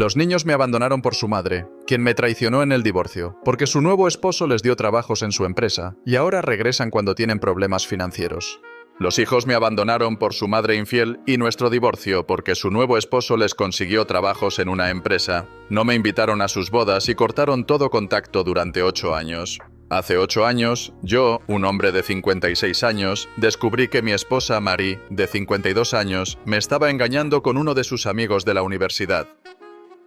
Los niños me abandonaron por su madre, quien me traicionó en el divorcio, porque su nuevo esposo les dio trabajos en su empresa, y ahora regresan cuando tienen problemas financieros. Los hijos me abandonaron por su madre infiel y nuestro divorcio porque su nuevo esposo les consiguió trabajos en una empresa. No me invitaron a sus bodas y cortaron todo contacto durante 8 años. Hace 8 años, yo, un hombre de 56 años, descubrí que mi esposa Marie, de 52 años, me estaba engañando con uno de sus amigos de la universidad.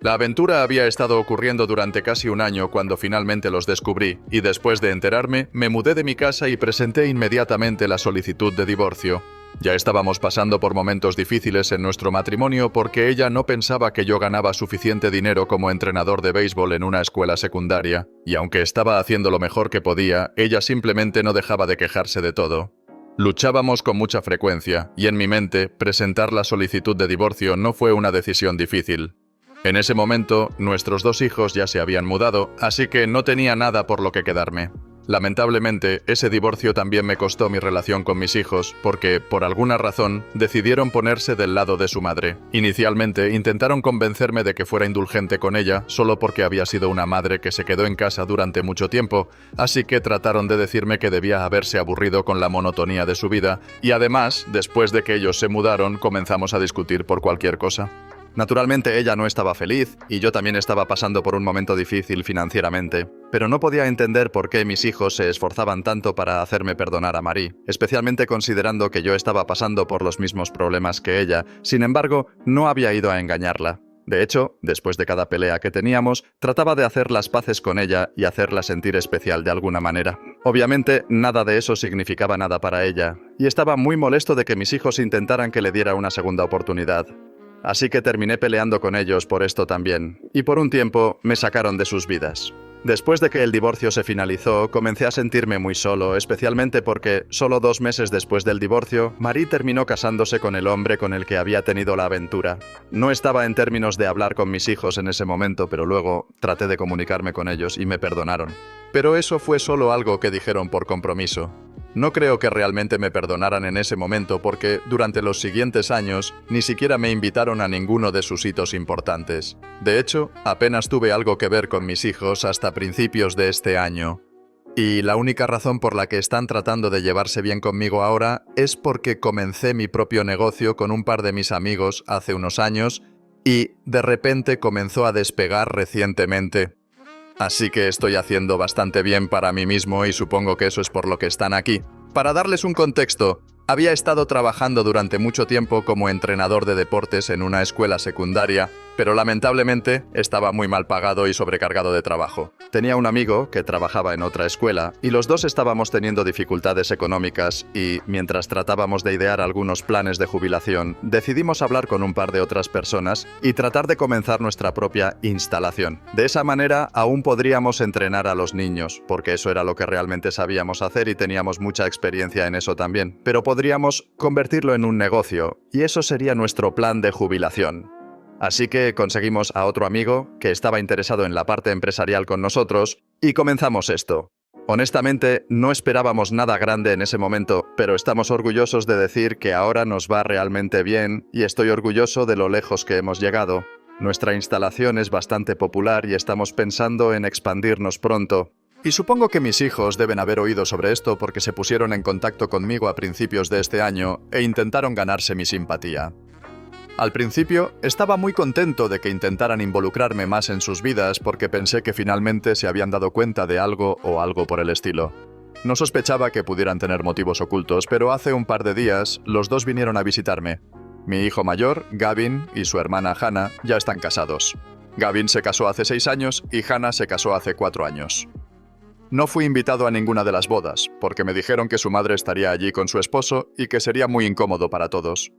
La aventura había estado ocurriendo durante casi un año cuando finalmente los descubrí, y después de enterarme, me mudé de mi casa y presenté inmediatamente la solicitud de divorcio. Ya estábamos pasando por momentos difíciles en nuestro matrimonio porque ella no pensaba que yo ganaba suficiente dinero como entrenador de béisbol en una escuela secundaria, y aunque estaba haciendo lo mejor que podía, ella simplemente no dejaba de quejarse de todo. Luchábamos con mucha frecuencia, y en mi mente, presentar la solicitud de divorcio no fue una decisión difícil. En ese momento, nuestros 2 hijos ya se habían mudado, así que no tenía nada por lo que quedarme. Lamentablemente, ese divorcio también me costó mi relación con mis hijos, porque, por alguna razón, decidieron ponerse del lado de su madre. Inicialmente, intentaron convencerme de que fuera indulgente con ella, solo porque había sido una madre que se quedó en casa durante mucho tiempo, así que trataron de decirme que debía haberse aburrido con la monotonía de su vida, y además, después de que ellos se mudaron, comenzamos a discutir por cualquier cosa. Naturalmente ella no estaba feliz, y yo también estaba pasando por un momento difícil financieramente, pero no podía entender por qué mis hijos se esforzaban tanto para hacerme perdonar a Marie, especialmente considerando que yo estaba pasando por los mismos problemas que ella. Sin embargo, no había ido a engañarla. De hecho, después de cada pelea que teníamos, trataba de hacer las paces con ella y hacerla sentir especial de alguna manera. Obviamente, nada de eso significaba nada para ella, y estaba muy molesto de que mis hijos intentaran que le diera una segunda oportunidad. Así que terminé peleando con ellos por esto también, y por un tiempo me sacaron de sus vidas. Después de que el divorcio se finalizó, comencé a sentirme muy solo, especialmente porque, solo 2 meses después del divorcio, Marie terminó casándose con el hombre con el que había tenido la aventura. No estaba en términos de hablar con mis hijos en ese momento, pero luego traté de comunicarme con ellos y me perdonaron. Pero eso fue solo algo que dijeron por compromiso. No creo que realmente me perdonaran en ese momento porque, durante los siguientes años, ni siquiera me invitaron a ninguno de sus hitos importantes. De hecho, apenas tuve algo que ver con mis hijos hasta principios de este año. Y la única razón por la que están tratando de llevarse bien conmigo ahora es porque comencé mi propio negocio con un par de mis amigos hace unos años y, de repente, comenzó a despegar recientemente. Así que estoy haciendo bastante bien para mí mismo y supongo que eso es por lo que están aquí. Para darles un contexto, había estado trabajando durante mucho tiempo como entrenador de deportes en una escuela secundaria, pero lamentablemente estaba muy mal pagado y sobrecargado de trabajo. Tenía un amigo que trabajaba en otra escuela y los dos estábamos teniendo dificultades económicas y, mientras tratábamos de idear algunos planes de jubilación, decidimos hablar con un par de otras personas y tratar de comenzar nuestra propia instalación. De esa manera, aún podríamos entrenar a los niños, porque eso era lo que realmente sabíamos hacer y teníamos mucha experiencia en eso también, pero podríamos convertirlo en un negocio, y eso sería nuestro plan de jubilación. Así que conseguimos a otro amigo que estaba interesado en la parte empresarial con nosotros y comenzamos esto. Honestamente, no esperábamos nada grande en ese momento, pero estamos orgullosos de decir que ahora nos va realmente bien y estoy orgulloso de lo lejos que hemos llegado. Nuestra instalación es bastante popular y estamos pensando en expandirnos pronto. Y supongo que mis hijos deben haber oído sobre esto porque se pusieron en contacto conmigo a principios de este año e intentaron ganarse mi simpatía. Al principio, estaba muy contento de que intentaran involucrarme más en sus vidas porque pensé que finalmente se habían dado cuenta de algo o algo por el estilo. No sospechaba que pudieran tener motivos ocultos, pero hace un par de días, los dos vinieron a visitarme. Mi hijo mayor, Gavin, y su hermana Hannah ya están casados. Gavin se casó hace 6 años y Hannah se casó hace 4 años. No fui invitado a ninguna de las bodas, porque me dijeron que su madre estaría allí con su esposo y que sería muy incómodo para todos.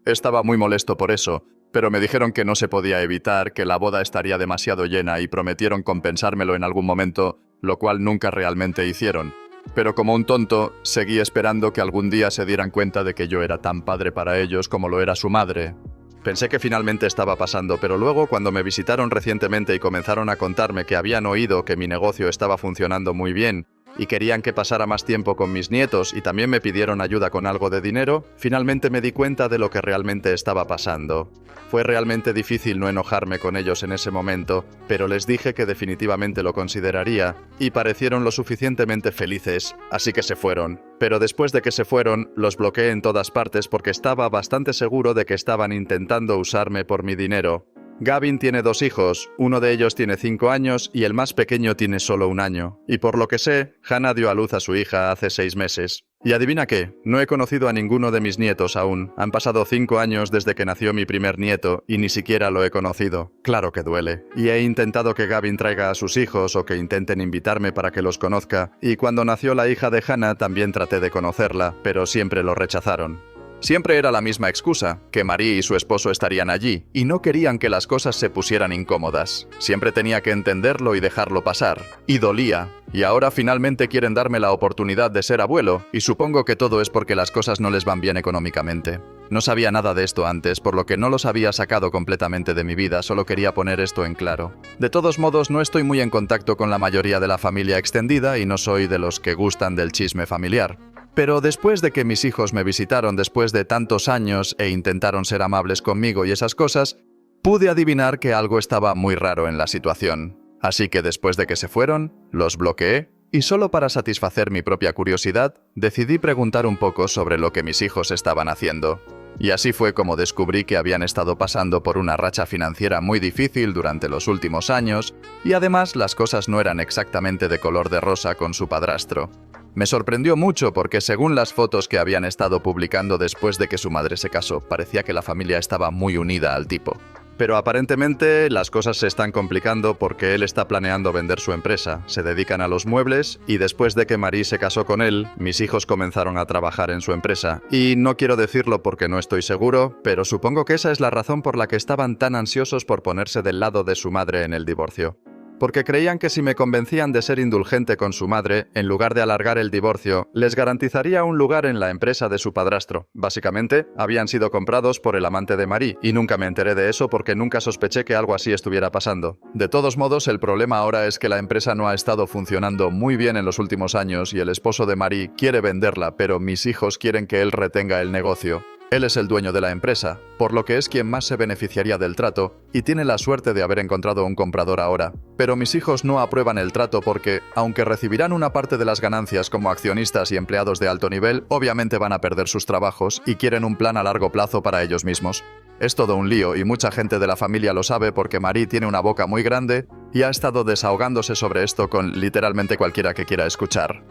Estaba muy molesto por eso, pero me dijeron que no se podía evitar, que la boda estaría demasiado llena y prometieron compensármelo en algún momento, lo cual nunca realmente hicieron. Pero como un tonto, seguí esperando que algún día se dieran cuenta de que yo era tan padre para ellos como lo era su madre. Pensé que finalmente estaba pasando, pero luego cuando me visitaron recientemente y comenzaron a contarme que habían oído que mi negocio estaba funcionando muy bien y querían que pasara más tiempo con mis nietos y también me pidieron ayuda con algo de dinero, finalmente me di cuenta de lo que realmente estaba pasando. Fue realmente difícil no enojarme con ellos en ese momento, pero les dije que definitivamente lo consideraría y parecieron lo suficientemente felices, así que se fueron. Pero después de que se fueron, los bloqueé en todas partes porque estaba bastante seguro de que estaban intentando usarme por mi dinero. Gavin tiene 2 hijos, uno de ellos tiene 5 años y el más pequeño tiene solo 1 año. Y por lo que sé, Hannah dio a luz a su hija hace 6 meses. Y adivina qué, no he conocido a ninguno de mis nietos aún. Han pasado 5 años desde que nació mi primer nieto y ni siquiera lo he conocido. Claro que duele. Y he intentado que Gavin traiga a sus hijos o que intenten invitarme para que los conozca. Y cuando nació la hija de Hannah también traté de conocerla, pero siempre lo rechazaron. Siempre era la misma excusa, que Marie y su esposo estarían allí, y no querían que las cosas se pusieran incómodas. Siempre tenía que entenderlo y dejarlo pasar. Y dolía. Y ahora finalmente quieren darme la oportunidad de ser abuelo, y supongo que todo es porque las cosas no les van bien económicamente. No sabía nada de esto antes, por lo que no los había sacado completamente de mi vida, solo quería poner esto en claro. De todos modos, no estoy muy en contacto con la mayoría de la familia extendida y no soy de los que gustan del chisme familiar. Pero después de que mis hijos me visitaron después de tantos años e intentaron ser amables conmigo y esas cosas, pude adivinar que algo estaba muy raro en la situación. Así que después de que se fueron, los bloqueé y solo para satisfacer mi propia curiosidad, decidí preguntar un poco sobre lo que mis hijos estaban haciendo. Y así fue como descubrí que habían estado pasando por una racha financiera muy difícil durante los últimos años y además las cosas no eran exactamente de color de rosa con su padrastro. Me sorprendió mucho porque según las fotos que habían estado publicando después de que su madre se casó, parecía que la familia estaba muy unida al tipo. Pero aparentemente las cosas se están complicando porque él está planeando vender su empresa, se dedican a los muebles y después de que Marie se casó con él, mis hijos comenzaron a trabajar en su empresa. Y no quiero decirlo porque no estoy seguro, pero supongo que esa es la razón por la que estaban tan ansiosos por ponerse del lado de su madre en el divorcio. Porque creían que si me convencían de ser indulgente con su madre, en lugar de alargar el divorcio, les garantizaría un lugar en la empresa de su padrastro. Básicamente, habían sido comprados por el amante de Marie, y nunca me enteré de eso porque nunca sospeché que algo así estuviera pasando. De todos modos, el problema ahora es que la empresa no ha estado funcionando muy bien en los últimos años y el esposo de Marie quiere venderla, pero mis hijos quieren que él retenga el negocio. Él es el dueño de la empresa, por lo que es quien más se beneficiaría del trato, y tiene la suerte de haber encontrado un comprador ahora. Pero mis hijos no aprueban el trato porque, aunque recibirán una parte de las ganancias como accionistas y empleados de alto nivel, obviamente van a perder sus trabajos y quieren un plan a largo plazo para ellos mismos. Es todo un lío y mucha gente de la familia lo sabe porque Marie tiene una boca muy grande y ha estado desahogándose sobre esto con literalmente cualquiera que quiera escuchar.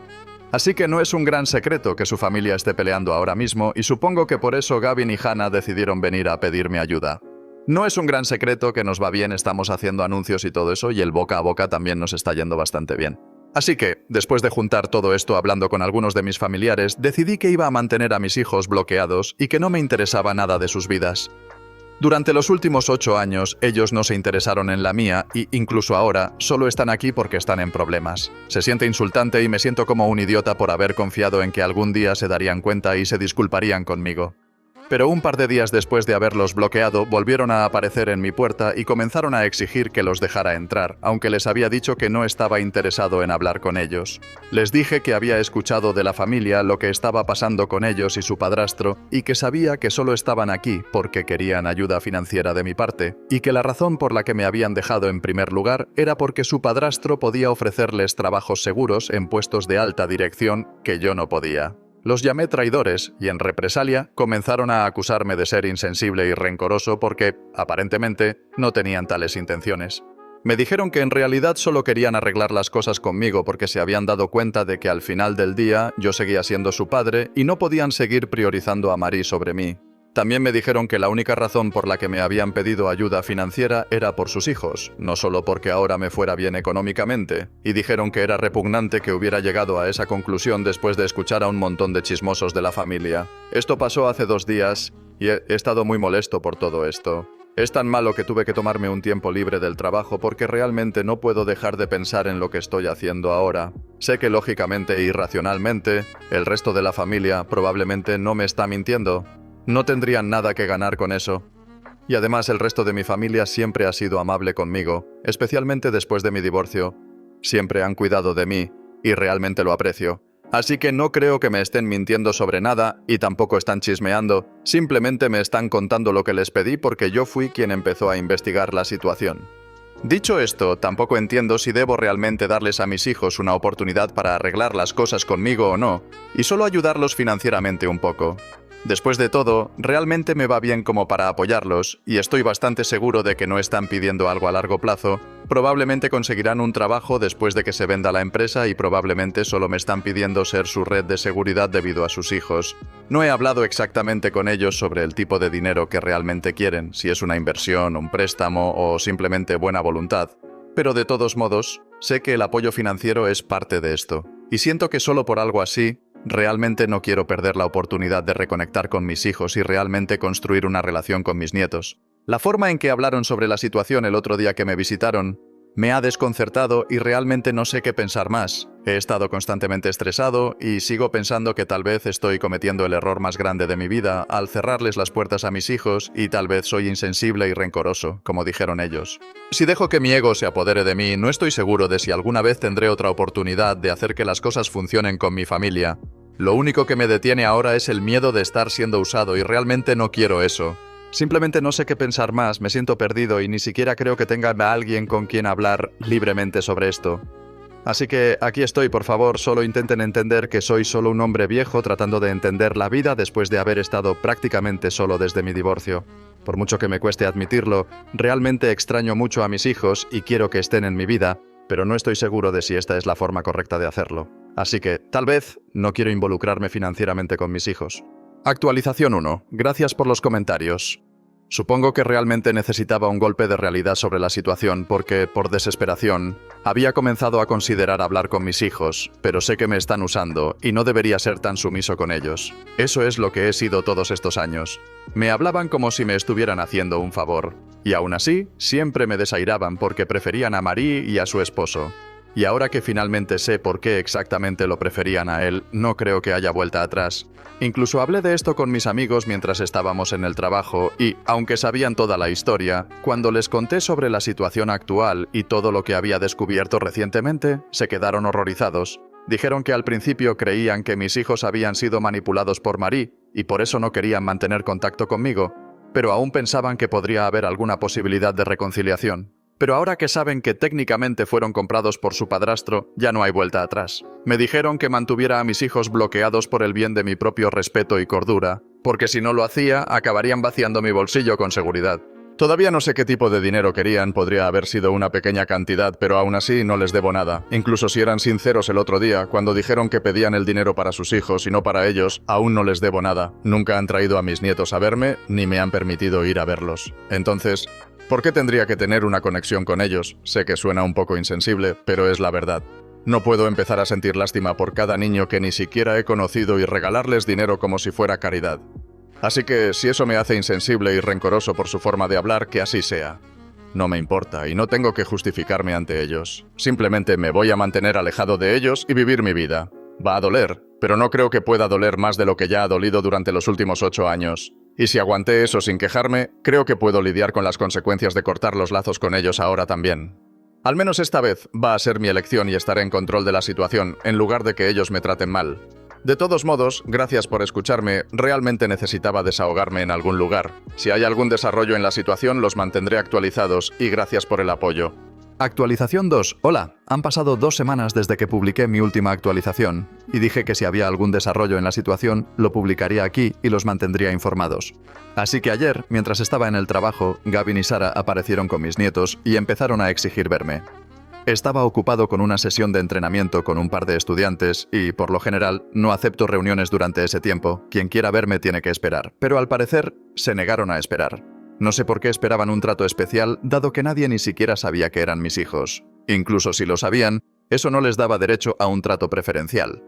Así que no es un gran secreto que su familia esté peleando ahora mismo y supongo que por eso Gavin y Hannah decidieron venir a pedirme ayuda. No es un gran secreto que nos va bien, estamos haciendo anuncios y todo eso y el boca a boca también nos está yendo bastante bien. Así que, después de juntar todo esto hablando con algunos de mis familiares, decidí que iba a mantener a mis hijos bloqueados y que no me interesaba nada de sus vidas. Durante los últimos 8 años, ellos no se interesaron en la mía y, incluso ahora, solo están aquí porque están en problemas. Se siente insultante y me siento como un idiota por haber confiado en que algún día se darían cuenta y se disculparían conmigo. Pero un par de días después de haberlos bloqueado, volvieron a aparecer en mi puerta y comenzaron a exigir que los dejara entrar, aunque les había dicho que no estaba interesado en hablar con ellos. Les dije que había escuchado de la familia lo que estaba pasando con ellos y su padrastro, y que sabía que solo estaban aquí porque querían ayuda financiera de mi parte, y que la razón por la que me habían dejado en primer lugar era porque su padrastro podía ofrecerles trabajos seguros en puestos de alta dirección que yo no podía. Los llamé traidores y en represalia comenzaron a acusarme de ser insensible y rencoroso porque, aparentemente, no tenían tales intenciones. Me dijeron que en realidad solo querían arreglar las cosas conmigo porque se habían dado cuenta de que al final del día yo seguía siendo su padre y no podían seguir priorizando a Marie sobre mí. También me dijeron que la única razón por la que me habían pedido ayuda financiera era por sus hijos, no solo porque ahora me fuera bien económicamente, y dijeron que era repugnante que hubiera llegado a esa conclusión después de escuchar a un montón de chismosos de la familia. Esto pasó hace 2 días y he estado muy molesto por todo esto. Es tan malo que tuve que tomarme un tiempo libre del trabajo porque realmente no puedo dejar de pensar en lo que estoy haciendo ahora. Sé que lógicamente e irracionalmente, el resto de la familia probablemente no me está mintiendo. No tendrían nada que ganar con eso. Y además el resto de mi familia siempre ha sido amable conmigo, especialmente después de mi divorcio. Siempre han cuidado de mí, y realmente lo aprecio. Así que no creo que me estén mintiendo sobre nada y tampoco están chismeando, simplemente me están contando lo que les pedí porque yo fui quien empezó a investigar la situación. Dicho esto, tampoco entiendo si debo realmente darles a mis hijos una oportunidad para arreglar las cosas conmigo o no, y solo ayudarlos financieramente un poco. Después de todo, realmente me va bien como para apoyarlos, y estoy bastante seguro de que no están pidiendo algo a largo plazo. Probablemente conseguirán un trabajo después de que se venda la empresa y probablemente solo me están pidiendo ser su red de seguridad debido a sus hijos. No he hablado exactamente con ellos sobre el tipo de dinero que realmente quieren, si es una inversión, un préstamo o simplemente buena voluntad. Pero de todos modos, sé que el apoyo financiero es parte de esto, y siento que solo por algo así, realmente no quiero perder la oportunidad de reconectar con mis hijos y realmente construir una relación con mis nietos. La forma en que hablaron sobre la situación el otro día que me visitaron me ha desconcertado y realmente no sé qué pensar más. He estado constantemente estresado y sigo pensando que tal vez estoy cometiendo el error más grande de mi vida al cerrarles las puertas a mis hijos y tal vez soy insensible y rencoroso, como dijeron ellos. Si dejo que mi ego se apodere de mí, no estoy seguro de si alguna vez tendré otra oportunidad de hacer que las cosas funcionen con mi familia. Lo único que me detiene ahora es el miedo de estar siendo usado y realmente no quiero eso. Simplemente no sé qué pensar más, me siento perdido y ni siquiera creo que tenga a alguien con quien hablar libremente sobre esto. Así que aquí estoy, por favor, solo intenten entender que soy solo un hombre viejo tratando de entender la vida después de haber estado prácticamente solo desde mi divorcio. Por mucho que me cueste admitirlo, realmente extraño mucho a mis hijos y quiero que estén en mi vida, pero no estoy seguro de si esta es la forma correcta de hacerlo. Así que, tal vez, no quiero involucrarme financieramente con mis hijos. Actualización 1. Gracias por los comentarios. Supongo que realmente necesitaba un golpe de realidad sobre la situación porque, por desesperación, había comenzado a considerar hablar con mis hijos, pero sé que me están usando y no debería ser tan sumiso con ellos. Eso es lo que he sido todos estos años. Me hablaban como si me estuvieran haciendo un favor. Y aún así, siempre me desairaban porque preferían a Marie y a su esposo. Y ahora que finalmente sé por qué exactamente lo preferían a él, no creo que haya vuelta atrás. Incluso hablé de esto con mis amigos mientras estábamos en el trabajo y, aunque sabían toda la historia, cuando les conté sobre la situación actual y todo lo que había descubierto recientemente, se quedaron horrorizados. Dijeron que al principio creían que mis hijos habían sido manipulados por Marie y por eso no querían mantener contacto conmigo, pero aún pensaban que podría haber alguna posibilidad de reconciliación. Pero ahora que saben que técnicamente fueron comprados por su padrastro, ya no hay vuelta atrás. Me dijeron que mantuviera a mis hijos bloqueados por el bien de mi propio respeto y cordura, porque si no lo hacía, acabarían vaciando mi bolsillo con seguridad. Todavía no sé qué tipo de dinero querían, podría haber sido una pequeña cantidad, pero aún así no les debo nada. Incluso si eran sinceros el otro día, cuando dijeron que pedían el dinero para sus hijos y no para ellos, aún no les debo nada. Nunca han traído a mis nietos a verme, ni me han permitido ir a verlos. Entonces, ¿por qué tendría que tener una conexión con ellos? Sé que suena un poco insensible, pero es la verdad. No puedo empezar a sentir lástima por cada niño que ni siquiera he conocido y regalarles dinero como si fuera caridad. Así que, si eso me hace insensible y rencoroso por su forma de hablar, que así sea. No me importa y no tengo que justificarme ante ellos. Simplemente me voy a mantener alejado de ellos y vivir mi vida. Va a doler, pero no creo que pueda doler más de lo que ya ha dolido durante los últimos 8 años. Y si aguanté eso sin quejarme, creo que puedo lidiar con las consecuencias de cortar los lazos con ellos ahora también. Al menos esta vez va a ser mi elección y estaré en control de la situación, en lugar de que ellos me traten mal. De todos modos, gracias por escucharme, realmente necesitaba desahogarme en algún lugar. Si hay algún desarrollo en la situación, los mantendré actualizados y gracias por el apoyo. Actualización 2. Hola, han pasado 2 semanas desde que publiqué mi última actualización y dije que si había algún desarrollo en la situación, lo publicaría aquí y los mantendría informados. Así que ayer, mientras estaba en el trabajo, Gavin y Sara aparecieron con mis nietos y empezaron a exigir verme. Estaba ocupado con una sesión de entrenamiento con un par de estudiantes y, por lo general, no acepto reuniones durante ese tiempo. Quien quiera verme tiene que esperar. Pero al parecer, se negaron a esperar. No sé por qué esperaban un trato especial, dado que nadie ni siquiera sabía que eran mis hijos. Incluso si lo sabían, eso no les daba derecho a un trato preferencial.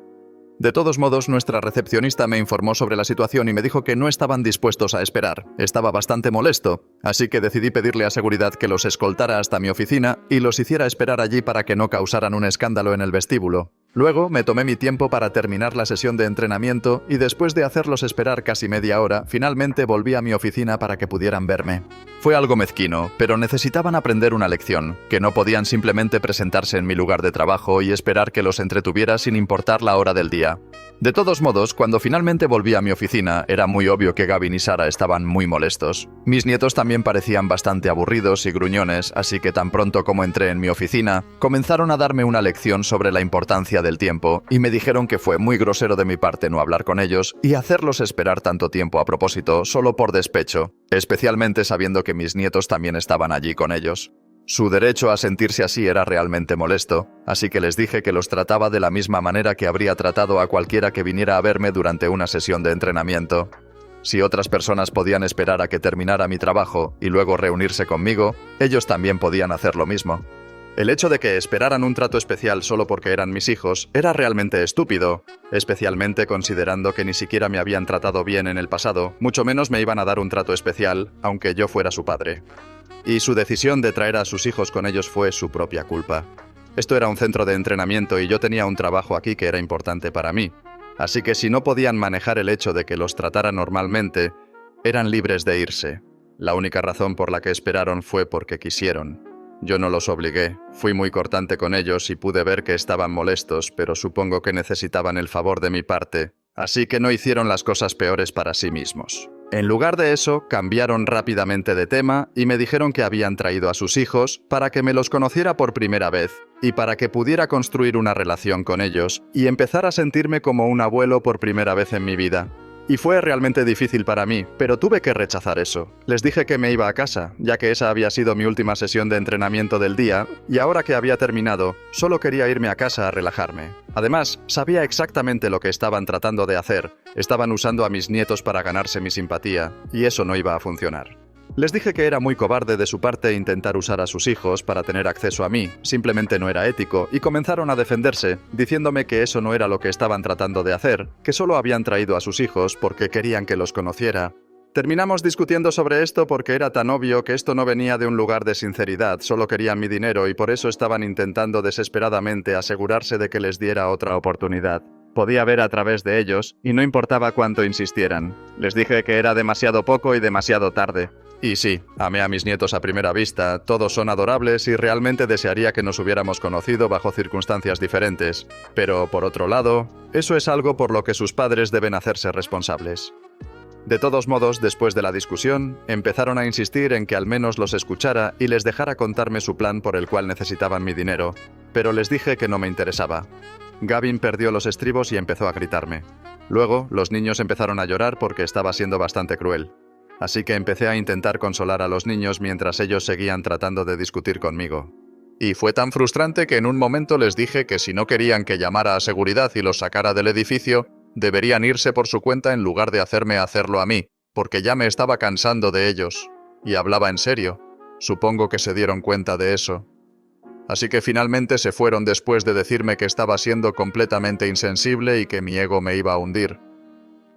De todos modos, nuestra recepcionista me informó sobre la situación y me dijo que no estaban dispuestos a esperar. Estaba bastante molesto, así que decidí pedirle a seguridad que los escoltara hasta mi oficina y los hiciera esperar allí para que no causaran un escándalo en el vestíbulo. Luego me tomé mi tiempo para terminar la sesión de entrenamiento y después de hacerlos esperar casi media hora, finalmente volví a mi oficina para que pudieran verme. Fue algo mezquino, pero necesitaban aprender una lección, que no podían simplemente presentarse en mi lugar de trabajo y esperar que los entretuviera sin importar la hora del día. De todos modos, cuando finalmente volví a mi oficina, era muy obvio que Gavin y Sarah estaban muy molestos. Mis nietos también parecían bastante aburridos y gruñones, así que tan pronto como entré en mi oficina, comenzaron a darme una lección sobre la importancia del tiempo y me dijeron que fue muy grosero de mi parte no hablar con ellos y hacerlos esperar tanto tiempo a propósito solo por despecho, especialmente sabiendo que mis nietos también estaban allí con ellos. Su derecho a sentirse así era realmente molesto, así que les dije que los trataba de la misma manera que habría tratado a cualquiera que viniera a verme durante una sesión de entrenamiento. Si otras personas podían esperar a que terminara mi trabajo y luego reunirse conmigo, ellos también podían hacer lo mismo. El hecho de que esperaran un trato especial solo porque eran mis hijos era realmente estúpido, especialmente considerando que ni siquiera me habían tratado bien en el pasado, mucho menos me iban a dar un trato especial, aunque yo fuera su padre. Y su decisión de traer a sus hijos con ellos fue su propia culpa. Esto era un centro de entrenamiento y yo tenía un trabajo aquí que era importante para mí. Así que si no podían manejar el hecho de que los tratara normalmente, eran libres de irse. La única razón por la que esperaron fue porque quisieron. Yo no los obligué, fui muy cortante con ellos y pude ver que estaban molestos, pero supongo que necesitaban el favor de mi parte, así que no hicieron las cosas peores para sí mismos. En lugar de eso, cambiaron rápidamente de tema y me dijeron que habían traído a sus hijos para que me los conociera por primera vez y para que pudiera construir una relación con ellos y empezar a sentirme como un abuelo por primera vez en mi vida. Y fue realmente difícil para mí, pero tuve que rechazar eso. Les dije que me iba a casa, ya que esa había sido mi última sesión de entrenamiento del día, y ahora que había terminado, solo quería irme a casa a relajarme. Además, sabía exactamente lo que estaban tratando de hacer. Estaban usando a mis nietos para ganarse mi simpatía, y eso no iba a funcionar. Les dije que era muy cobarde de su parte intentar usar a sus hijos para tener acceso a mí, simplemente no era ético, y comenzaron a defenderse, diciéndome que eso no era lo que estaban tratando de hacer, que solo habían traído a sus hijos porque querían que los conociera. Terminamos discutiendo sobre esto porque era tan obvio que esto no venía de un lugar de sinceridad, solo querían mi dinero y por eso estaban intentando desesperadamente asegurarse de que les diera otra oportunidad. Podía ver a través de ellos, y no importaba cuánto insistieran. Les dije que era demasiado poco y demasiado tarde. Y sí, amé a mis nietos a primera vista, todos son adorables y realmente desearía que nos hubiéramos conocido bajo circunstancias diferentes. Pero, por otro lado, eso es algo por lo que sus padres deben hacerse responsables. De todos modos, después de la discusión, empezaron a insistir en que al menos los escuchara y les dejara contarme su plan por el cual necesitaban mi dinero, pero les dije que no me interesaba. Gavin perdió los estribos y empezó a gritarme. Luego, los niños empezaron a llorar porque estaba siendo bastante cruel. Así que empecé a intentar consolar a los niños mientras ellos seguían tratando de discutir conmigo. Y fue tan frustrante que en un momento les dije que si no querían que llamara a seguridad y los sacara del edificio, deberían irse por su cuenta en lugar de hacerme hacerlo a mí, porque ya me estaba cansando de ellos. Y hablaba en serio. Supongo que se dieron cuenta de eso. Así que finalmente se fueron después de decirme que estaba siendo completamente insensible y que mi ego me iba a hundir.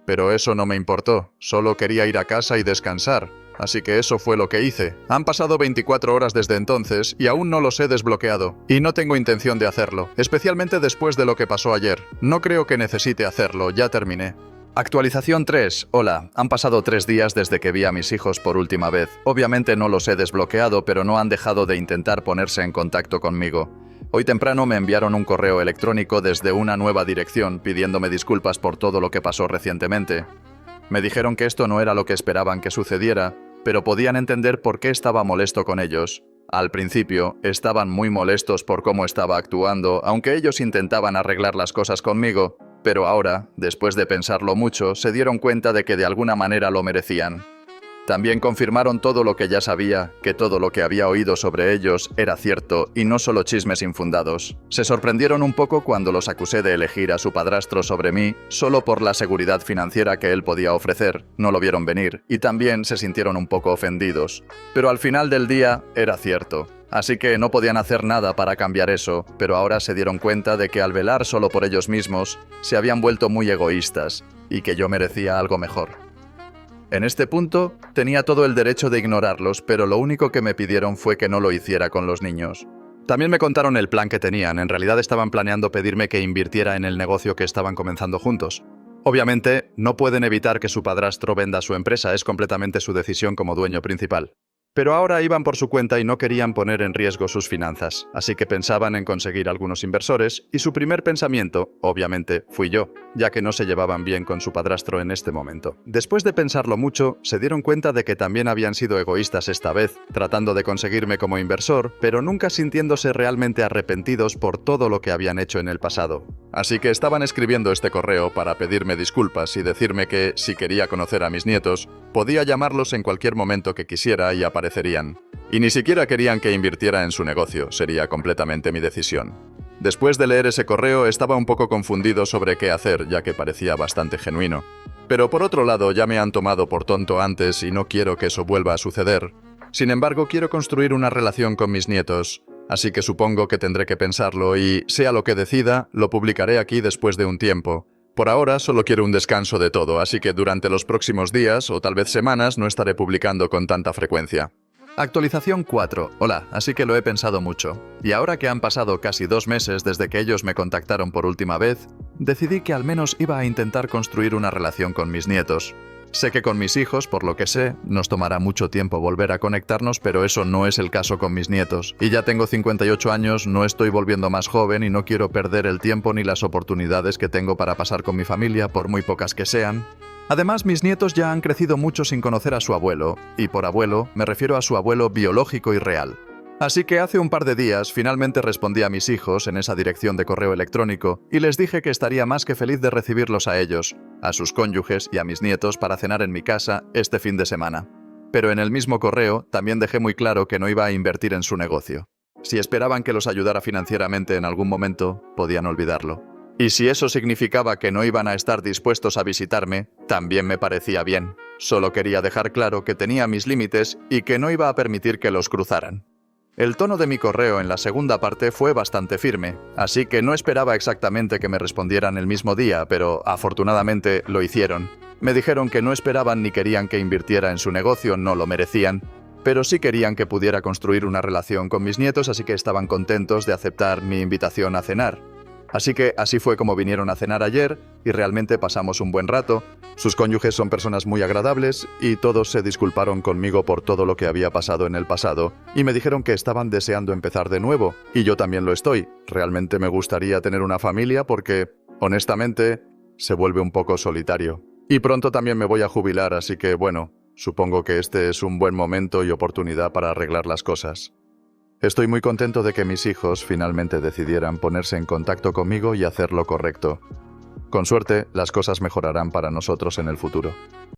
Pero eso no me importó, solo quería ir a casa y descansar, así que eso fue lo que hice. Han pasado 24 horas desde entonces y aún no los he desbloqueado, y no tengo intención de hacerlo, especialmente después de lo que pasó ayer. No creo que necesite hacerlo, ya terminé. Actualización 3. Hola, han pasado 3 días desde que vi a mis hijos por última vez. Obviamente no los he desbloqueado, pero no han dejado de intentar ponerse en contacto conmigo. Hoy temprano me enviaron un correo electrónico desde una nueva dirección pidiéndome disculpas por todo lo que pasó recientemente. Me dijeron que esto no era lo que esperaban que sucediera, pero podían entender por qué estaba molesto con ellos. Al principio, estaban muy molestos por cómo estaba actuando, aunque ellos intentaban arreglar las cosas conmigo, pero ahora, después de pensarlo mucho, se dieron cuenta de que de alguna manera lo merecían. También confirmaron todo lo que ya sabía, que todo lo que había oído sobre ellos era cierto y no solo chismes infundados. Se sorprendieron un poco cuando los acusé de elegir a su padrastro sobre mí solo por la seguridad financiera que él podía ofrecer. No lo vieron venir y también se sintieron un poco ofendidos. Pero al final del día era cierto. Así que no podían hacer nada para cambiar eso, pero ahora se dieron cuenta de que al velar solo por ellos mismos, se habían vuelto muy egoístas y que yo merecía algo mejor. En este punto, tenía todo el derecho de ignorarlos, pero lo único que me pidieron fue que no lo hiciera con los niños. También me contaron el plan que tenían. En realidad estaban planeando pedirme que invirtiera en el negocio que estaban comenzando juntos. Obviamente, no pueden evitar que su padrastro venda su empresa, es completamente su decisión como dueño principal. Pero ahora iban por su cuenta y no querían poner en riesgo sus finanzas, así que pensaban en conseguir algunos inversores, y su primer pensamiento, obviamente, fui yo, ya que no se llevaban bien con su padrastro en este momento. Después de pensarlo mucho, se dieron cuenta de que también habían sido egoístas esta vez, tratando de conseguirme como inversor, pero nunca sintiéndose realmente arrepentidos por todo lo que habían hecho en el pasado. Así que estaban escribiendo este correo para pedirme disculpas y decirme que, si quería conocer a mis nietos, podía llamarlos en cualquier momento que quisiera y aparecerían. Y ni siquiera querían que invirtiera en su negocio, sería completamente mi decisión. Después de leer ese correo estaba un poco confundido sobre qué hacer, ya que parecía bastante genuino. Pero por otro lado, ya me han tomado por tonto antes y no quiero que eso vuelva a suceder. Sin embargo, quiero construir una relación con mis nietos. Así que supongo que tendré que pensarlo y, sea lo que decida, lo publicaré aquí después de un tiempo. Por ahora solo quiero un descanso de todo, así que durante los próximos días o tal vez semanas no estaré publicando con tanta frecuencia. Actualización 4. Hola, así que lo he pensado mucho. Y ahora que han pasado casi 2 meses desde que ellos me contactaron por última vez, decidí que al menos iba a intentar construir una relación con mis nietos. Sé que con mis hijos, por lo que sé, nos tomará mucho tiempo volver a conectarnos, pero eso no es el caso con mis nietos. Y ya tengo 58 años, no estoy volviendo más joven y no quiero perder el tiempo ni las oportunidades que tengo para pasar con mi familia, por muy pocas que sean. Además, mis nietos ya han crecido mucho sin conocer a su abuelo, y por abuelo me refiero a su abuelo biológico y real. Así que hace un par de días finalmente respondí a mis hijos en esa dirección de correo electrónico y les dije que estaría más que feliz de recibirlos a ellos, a sus cónyuges y a mis nietos para cenar en mi casa este fin de semana. Pero en el mismo correo también dejé muy claro que no iba a invertir en su negocio. Si esperaban que los ayudara financieramente en algún momento, podían olvidarlo. Y si eso significaba que no iban a estar dispuestos a visitarme, también me parecía bien. Solo quería dejar claro que tenía mis límites y que no iba a permitir que los cruzaran. El tono de mi correo en la segunda parte fue bastante firme, así que no esperaba exactamente que me respondieran el mismo día, pero afortunadamente lo hicieron. Me dijeron que no esperaban ni querían que invirtiera en su negocio, no lo merecían, pero sí querían que pudiera construir una relación con mis nietos, así que estaban contentos de aceptar mi invitación a cenar. Así que así fue como vinieron a cenar ayer y realmente pasamos un buen rato. Sus cónyuges son personas muy agradables y todos se disculparon conmigo por todo lo que había pasado en el pasado y me dijeron que estaban deseando empezar de nuevo y yo también lo estoy. Realmente me gustaría tener una familia porque, honestamente, se vuelve un poco solitario. Y pronto también me voy a jubilar, así que bueno, supongo que este es un buen momento y oportunidad para arreglar las cosas. Estoy muy contento de que mis hijos finalmente decidieran ponerse en contacto conmigo y hacer lo correcto. Con suerte, las cosas mejorarán para nosotros en el futuro.